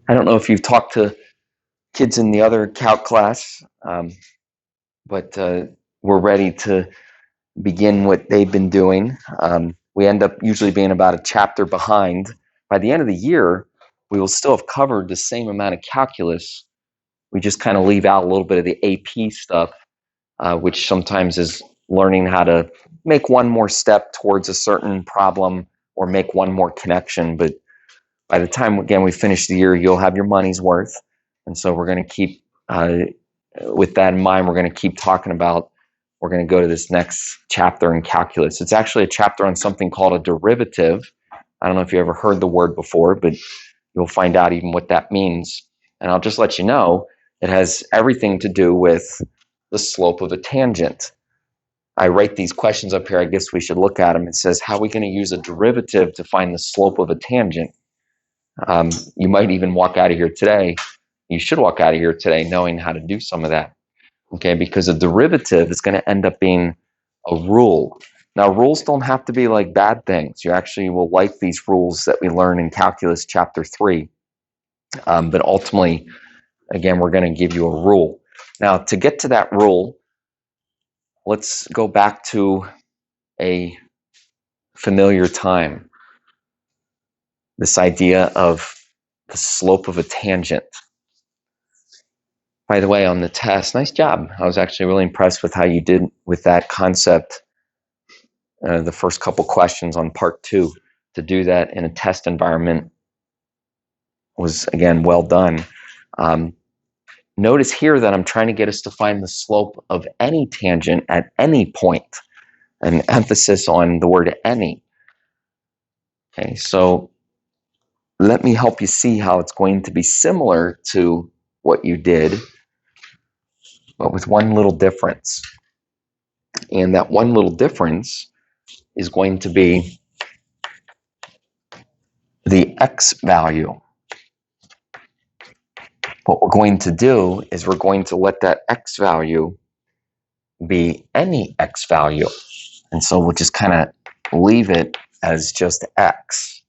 I don't know if you've talked to kids in the other calc class, but we're ready to begin what they've been doing. We end up usually being about a chapter behind. By the end of the year, we will still have covered the same amount of calculus. We just kind of leave out a little bit of the AP stuff, which sometimes is learning how to make one more step towards a certain problem or make one more connection. But by the time, again, we finish the year, you'll have your money's worth. And so we're going to keep, with that in mind, we're going to keep talking about, we're going to go to this next chapter in calculus. It's actually a chapter on something called a derivative. I don't know if you ever heard the word before, but you'll find out even what that means. And I'll just let you know, it has everything to do with the slope of a tangent. I write these questions up here. I guess we should look at them. It says, how are we going to use a derivative to find the slope of a tangent? You might even walk out of here today. You should walk out of here today knowing how to do some of that. Okay, because a derivative is going to end up being a rule. Now, rules don't have to be like bad things. You actually will like these rules that we learn in Calculus Chapter 3. But ultimately, again, we're going to give you a rule. Now, to get to that rule, let's go back to a familiar time. This idea of the slope of a tangent. By the way, on the test, nice job. I was actually really impressed with how you did with that concept. The first couple questions on part 2, to do that in a test environment was, again, well done. Notice here that I'm trying to get us to find the slope of any tangent at any point. An emphasis on the word any. Okay, so let me help you see how it's going to be similar to what you did, but with one little difference. And that one little difference is going to be the x value. What we're going to do is we're going to let that x value be any x value. And so we'll just kind of leave it as just x.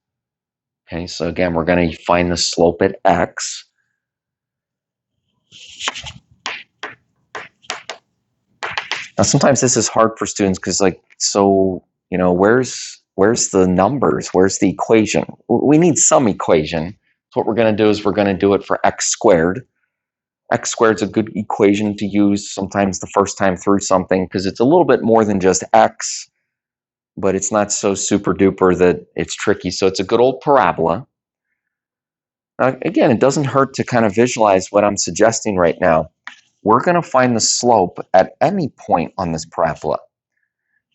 Okay, so again, we're going to find the slope at x. Now, sometimes this is hard for students because, where's the numbers? Where's the equation? We need some equation. So what we're going to do is we're going to do it for x squared. X squared is a good equation to use sometimes the first time through something because it's a little bit more than just x, but it's not so super duper that it's tricky. So it's a good old parabola. Now, again, it doesn't hurt to kind of visualize what I'm suggesting right now. We're going to find the slope at any point on this parabola.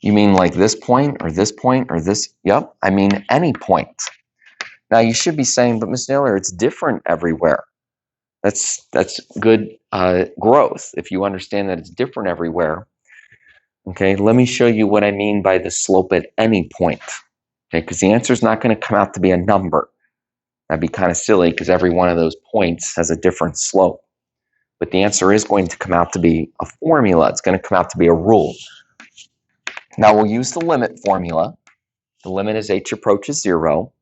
You mean like this point or this point or this? Yep, I mean any point. Now you should be saying, but Ms. Naylor, it's different everywhere. That's good growth if you understand that it's different everywhere. Okay, let me show you what I mean by the slope at any point. Okay, because the answer is not going to come out to be a number. That'd be kind of silly because every one of those points has a different slope. But the answer is going to come out to be a formula. It's going to come out to be a rule. Now we'll use the limit formula. The limit as h approaches 0.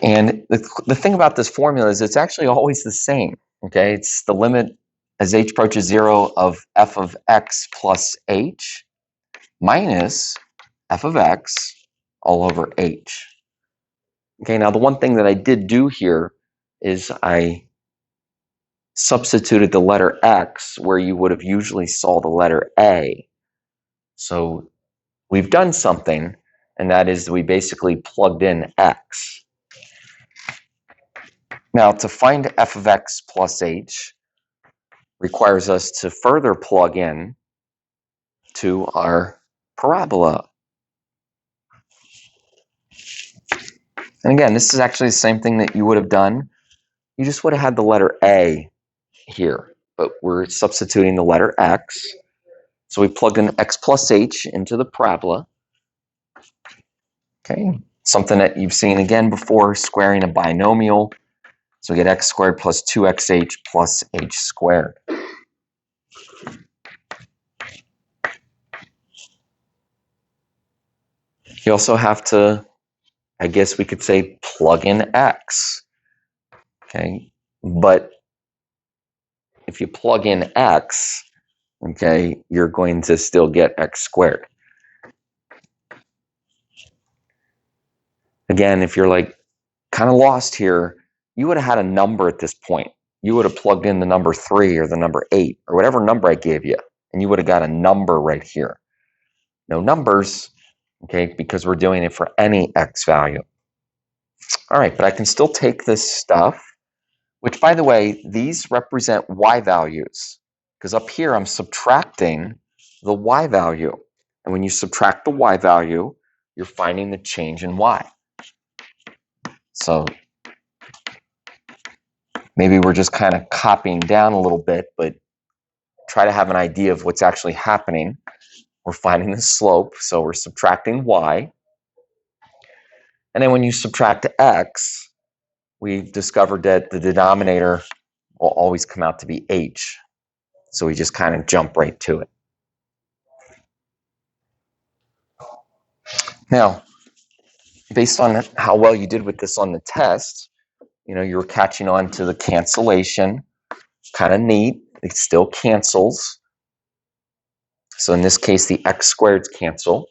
And the thing about this formula is it's actually always the same. Okay, it's the limit as h approaches 0 of f of x plus h minus f of x all over h. Okay, now the one thing that I did do here is I substituted the letter x where you would have usually saw the letter a. So we've done something, and that is we basically plugged in x. Now, to find f of x plus h requires us to further plug in to our parabola. And again, this is actually the same thing that you would have done. You just would have had the letter a here, but we're substituting the letter x. So we plugged in x plus h into the parabola. Okay, something that you've seen again before, squaring a binomial. So we get x squared plus 2xh plus h squared. You also have to I guess we could say plug in x. Okay, but if you plug in x, okay, you're going to still get x squared. Again, if you're like kind of lost here, you would have had a number at this point. You would have plugged in the number 3 or the number 8 or whatever number I gave you, and you would have got a number right here. No numbers, okay, because we're doing it for any x value. All right, but I can still take this stuff, which, by the way, these represent y values, because up here I'm subtracting the y value. And when you subtract the y value, you're finding the change in y. So maybe we're just kind of copying down a little bit, but try to have an idea of what's actually happening. We're finding the slope, so we're subtracting y. And then when you subtract x, we've discovered that the denominator will always come out to be h. So we just kind of jump right to it. Now, based on how well you did with this on the test, you were catching on to the cancellation. Kind of neat. It still cancels. So in this case, the x squareds cancel.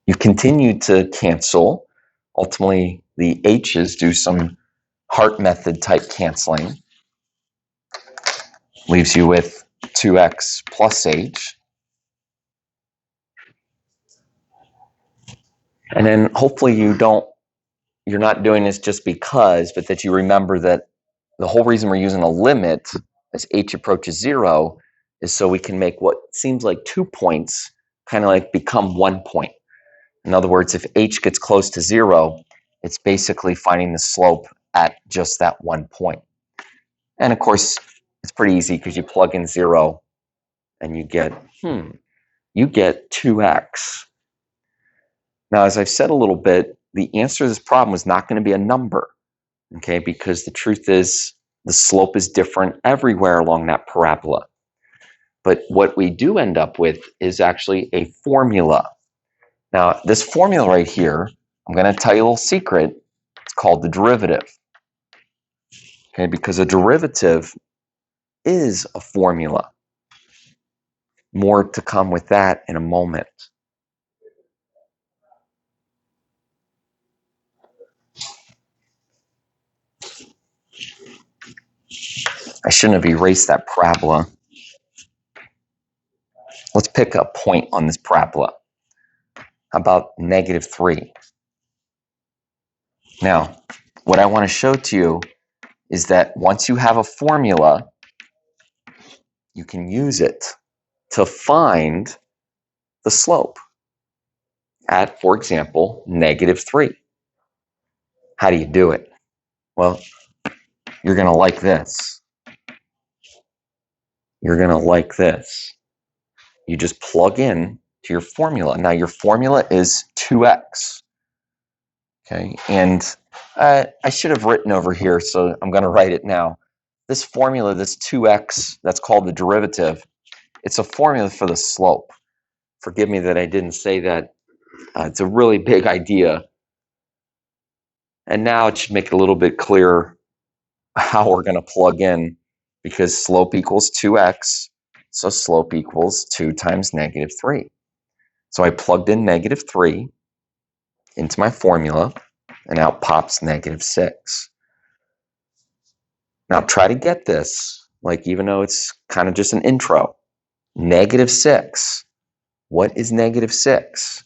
You continue to cancel. Ultimately, the h's do some Hart method type canceling. Leaves you with 2x plus h. And then hopefully you're not doing this just because, but that you remember that the whole reason we're using a limit as h approaches 0 is so we can make what seems like 2 points kind of like become 1 point. In other words, if h gets close to 0, it's basically finding the slope at just that 1 point. And of course, it's pretty easy because you plug in 0 and you get 2x. Now, as I've said a little bit, the answer to this problem is not going to be a number, okay, because the truth is the slope is different everywhere along that parabola. But what we do end up with is actually a formula. Now, this formula right here, I'm going to tell you a little secret. It's called the derivative, okay, because a derivative is a formula. More to come with that in a moment. I shouldn't have erased that parabola. Let's pick a point on this parabola. How about -3? Now, what I want to show to you is that once you have a formula, you can use it to find the slope at, for example, -3. How do you do it? Well, you're going to like this. You're going to like this. You just plug in to your formula. Now, your formula is 2x. Okay, and I should have written over here, so I'm going to write it now. This formula, this 2x, that's called the derivative, it's a formula for the slope. Forgive me that I didn't say that. It's a really big idea. And now it should make it a little bit clearer how we're going to plug in, because slope equals 2x, so slope equals 2 times -3. So I plugged in -3 into my formula, and out pops -6. Now try to get this, like, even though it's kind of just an intro. -6. What is -6?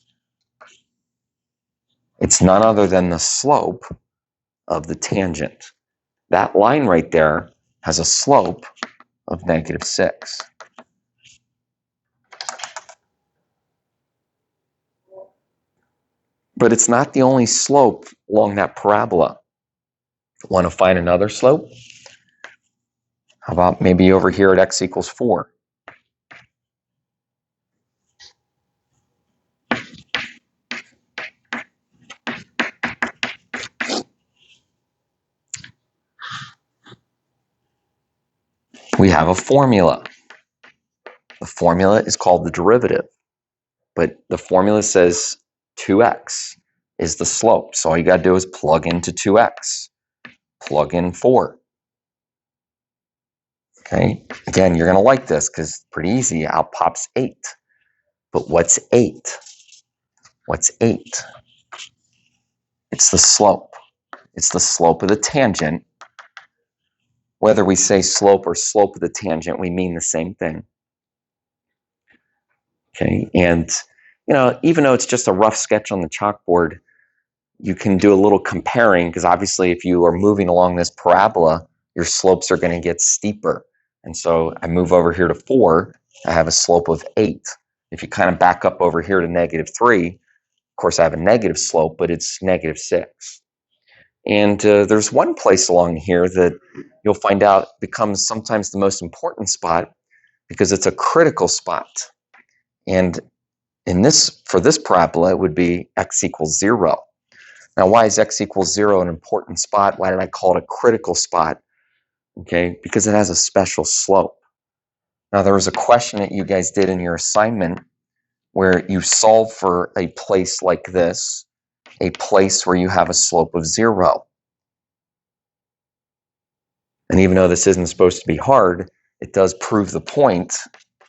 It's none other than the slope of the tangent. That line right there has a slope of -6. But it's not the only slope along that parabola. Want to find another slope? How about maybe over here at x equals 4? We have a formula. The formula is called the derivative. but the formula says 2x is the slope. So all you got to do is plug into 2x. Plug in 4. Okay, again, you're going to like this because it's pretty easy. Out pops 8. But what's 8? What's 8? It's the slope. It's the slope of the tangent. Whether we say slope or slope of the tangent, we mean the same thing. Okay, and even though it's just a rough sketch on the chalkboard, you can do a little comparing, because obviously if you are moving along this parabola, your slopes are going to get steeper. And so I move over here to 4, I have a slope of 8. If you kind of back up over here to -3, of course I have a negative slope, but it's -6. And there's one place along here that you'll find out becomes sometimes the most important spot, because it's a critical spot. And for this parabola, it would be x equals 0. Now, why is x equals 0 an important spot? Why did I call it a critical spot? Okay, because it has a special slope. Now, there was a question that you guys did in your assignment where you solve for a place like this, a place where you have a slope of 0. And even though this isn't supposed to be hard, it does prove the point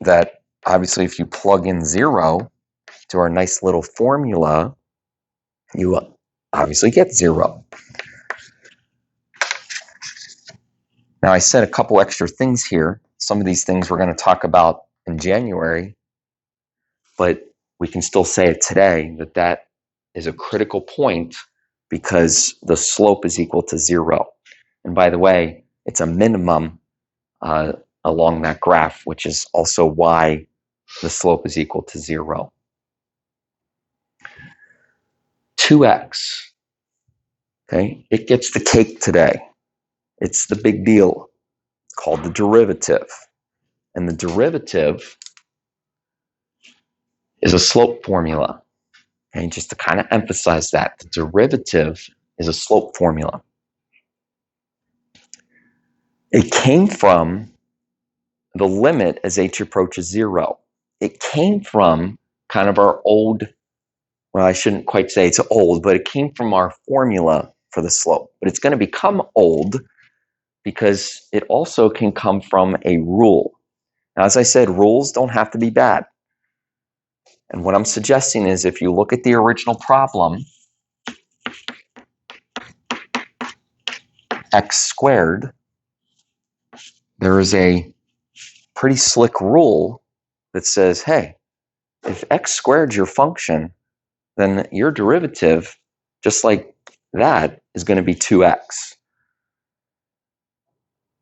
that obviously if you plug in 0 to our nice little formula, you obviously get 0. Now, I said a couple extra things here. Some of these things we're going to talk about in January, but we can still say it today that is a critical point because the slope is equal to 0. And by the way, it's a minimum along that graph, which is also why the slope is equal to 0. 2x, okay, it gets the cake today. It's the big deal, called the derivative. And the derivative is a slope formula. And just to kind of emphasize that, the derivative is a slope formula. It came from the limit as h approaches 0. It came from kind of our old, well, I shouldn't quite say it's old, but it came from our formula for the slope. But it's going to become old because it also can come from a rule. Now, as I said, rules don't have to be bad. And what I'm suggesting is if you look at the original problem, x squared, there is a pretty slick rule that says, hey, if x squared is your function, then your derivative, just like that, is going to be 2x.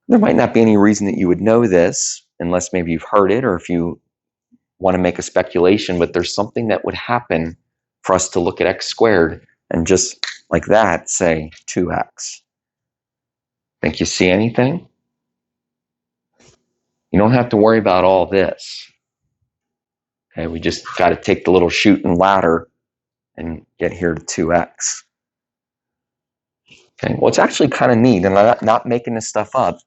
There might not be any reason that you would know this unless maybe you've heard it or if you want to make a speculation, but there's something that would happen for us to look at x squared and just like that say 2x. Think you see anything? You don't have to worry about all this. Okay, we just got to take the little shooting ladder and get here to 2x. Okay, well, it's actually kind of neat, and I'm not making this stuff up,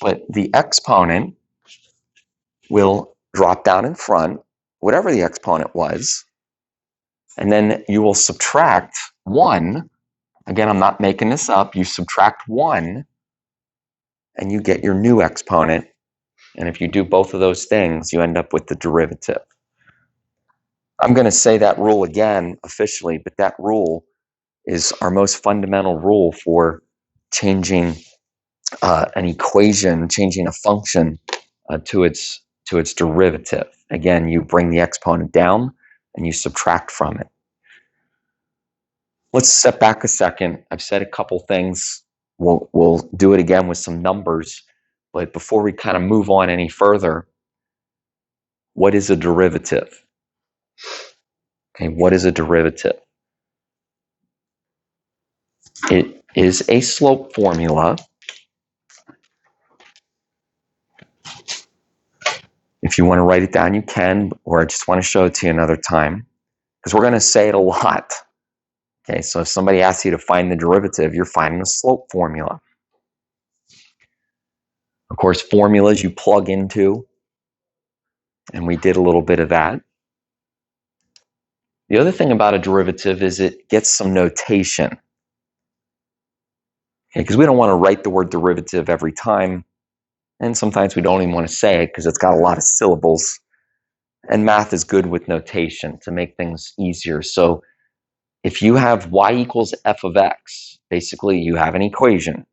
but the exponent will drop down in front, whatever the exponent was, and then you will subtract 1. Again, I'm not making this up. You subtract 1, and you get your new exponent. And if you do both of those things, you end up with the derivative. I'm going to say that rule again officially, but that rule is our most fundamental rule for changing an equation, changing a function to its derivative. Again, you bring the exponent down and you subtract from it. Let's step back a second. I've said a couple things. We'll do it again with some numbers. But before we kind of move on any further, what is a derivative? Okay, what is a derivative? It is a slope formula. If you want to write it down, you can, or I just want to show it to you another time, because we're going to say it a lot. Okay, so if somebody asks you to find the derivative, you're finding a slope formula. Of course, formulas you plug into, and we did a little bit of that. The other thing about a derivative is it gets some notation. Because we don't want to write the word derivative every time. And sometimes we don't even want to say it because it's got a lot of syllables. And math is good with notation to make things easier. So if you have y equals f of x, basically you have an equation,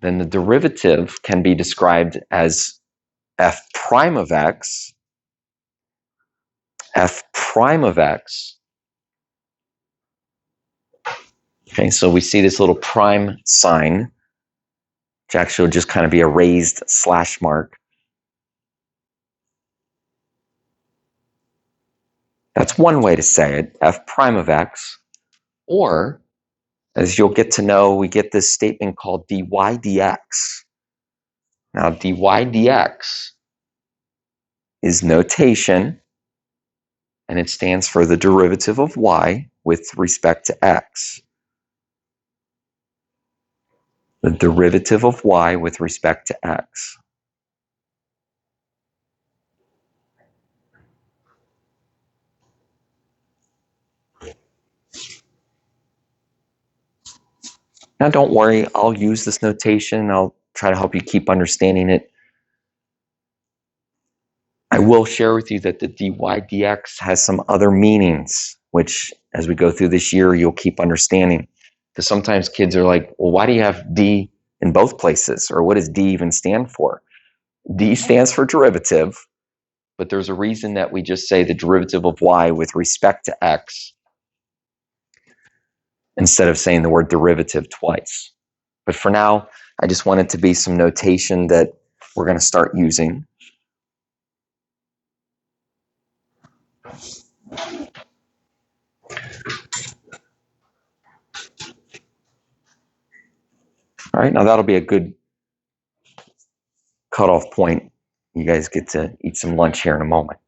then the derivative can be described as f prime of x, f prime of x. Okay, so we see this little prime sign, which actually will just kind of be a raised slash mark. That's one way to say it, f prime of x. Or, as you'll get to know, we get this statement called dy dx. Now, dy dx is notation, and it stands for the derivative of y with respect to x. The derivative of y with respect to x. Now, don't worry, I'll use this notation. I'll try to help you keep understanding it. I will share with you that the dy dx has some other meanings, which as we go through this year, you'll keep understanding. Because sometimes kids are like, well, why do you have d in both places? Or what does d even stand for? D stands for derivative, but there's a reason that we just say the derivative of y with respect to x instead of saying the word derivative twice. But for now, I just want it to be some notation that we're going to start using. All right, now that'll be a good cutoff point. You guys get to eat some lunch here in a moment.